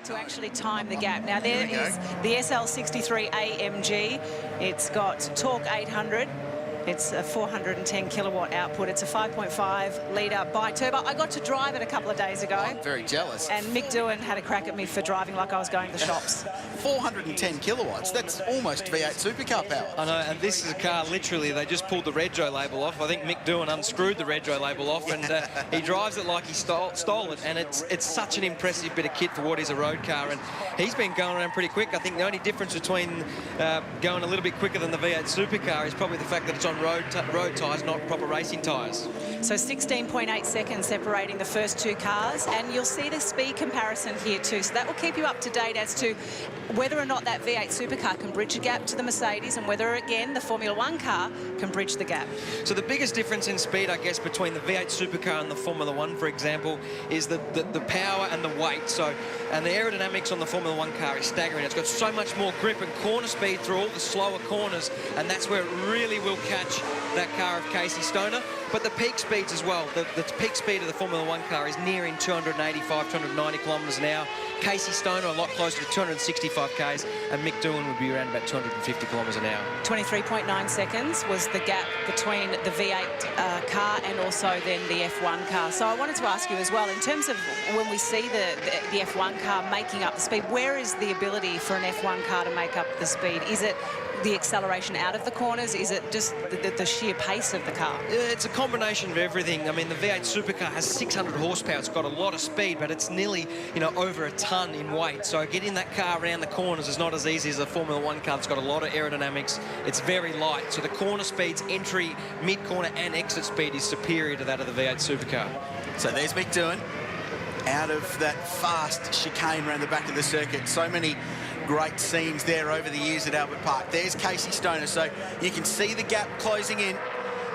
track to actually time the gap. Now there is the SL63 AMG. It's got torque 800. It's a 410 kilowatt output. It's a 5.5 litre bi-turbo. I got to drive it a couple of days ago. Oh, I'm very jealous. And Mick Doohan had a crack at me for driving like I was going to the shops. 410 kilowatts. That's almost V8 supercar power. I know, and this is a car, literally, they just pulled the Redjo label off. I think Mick Doohan unscrewed the Redjo label off, and he drives it like he stole it, and it's such an impressive bit of kit for what is a road car, and he's been going around pretty quick. I think the only difference between going a little bit quicker than the V8 supercar is probably the fact that it's on road tyres, not proper racing tyres. So 16.8 seconds separating the first two cars, and you'll see the speed comparison here too. So that will keep you up to date as to whether or not that V8 supercar can bridge a gap to the Mercedes, and whether, again, the Formula One car can bridge the gap. So the biggest difference in speed, I guess, between the V8 supercar and the Formula One, for example, is the power and the weight. So, and the aerodynamics on the Formula One car is staggering. It's got so much more grip and corner speed through all the slower corners, and that's where it really will catch that car of Casey Stoner. But the peak speeds as well. The peak speed of the Formula One car is nearing 285, 290 kilometres an hour. Casey Stoner a lot closer to 265 k's, and Mick Doohan would be around about 250 kilometres an hour. 23.9 seconds was the gap between the V8 car and also then the F1 car. So I wanted to ask you as well, in terms of when we see the F1 car making up the speed, where is the ability for an F1 car to make up the speed? Is it the acceleration out of the corners? Is it just the sheer pace of the car? Yeah, it's a combination of everything. I mean, the V8 supercar has 600 horsepower. It's got a lot of speed, but it's nearly, over a ton in weight. So getting that car around the corners is not as easy as a Formula One car. It's got a lot of aerodynamics. It's very light. So the corner speeds, entry, mid-corner and exit speed is superior to that of the V8 supercar. So there's Mick Doohan out of that fast chicane around the back of the circuit. So many great scenes there over the years at Albert Park. There's Casey Stoner, so you can see the gap closing in.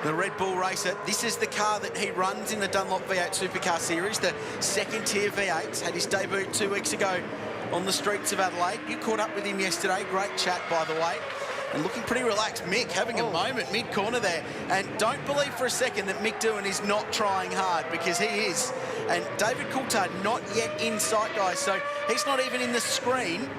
The Red Bull racer. This is the car that he runs in the Dunlop V8 Supercar Series, the second-tier V8s. Had his debut 2 weeks ago on the streets of Adelaide. You caught up with him yesterday. Great chat, by the way. And looking pretty relaxed. Mick having a moment mid-corner there. And don't believe for a second that Mick Doohan is not trying hard, because he is. And David Coulthard not yet in sight, guys. So he's not even in the screen.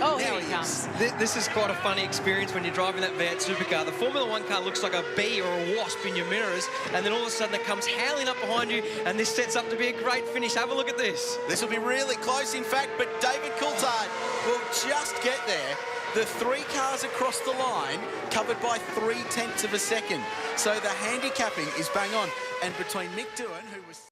Oh, here he comes. This is quite a funny experience when you're driving that V8 supercar. The Formula One car looks like a bee or a wasp in your mirrors, and then all of a sudden it comes howling up behind you, and this sets up to be a great finish. Have a look at this. This will be really close, in fact, but David Coulthard will just get there. The 3 cars across the line covered by 0.3 of a second. So the handicapping is bang on. And between Mick Doohan, who was...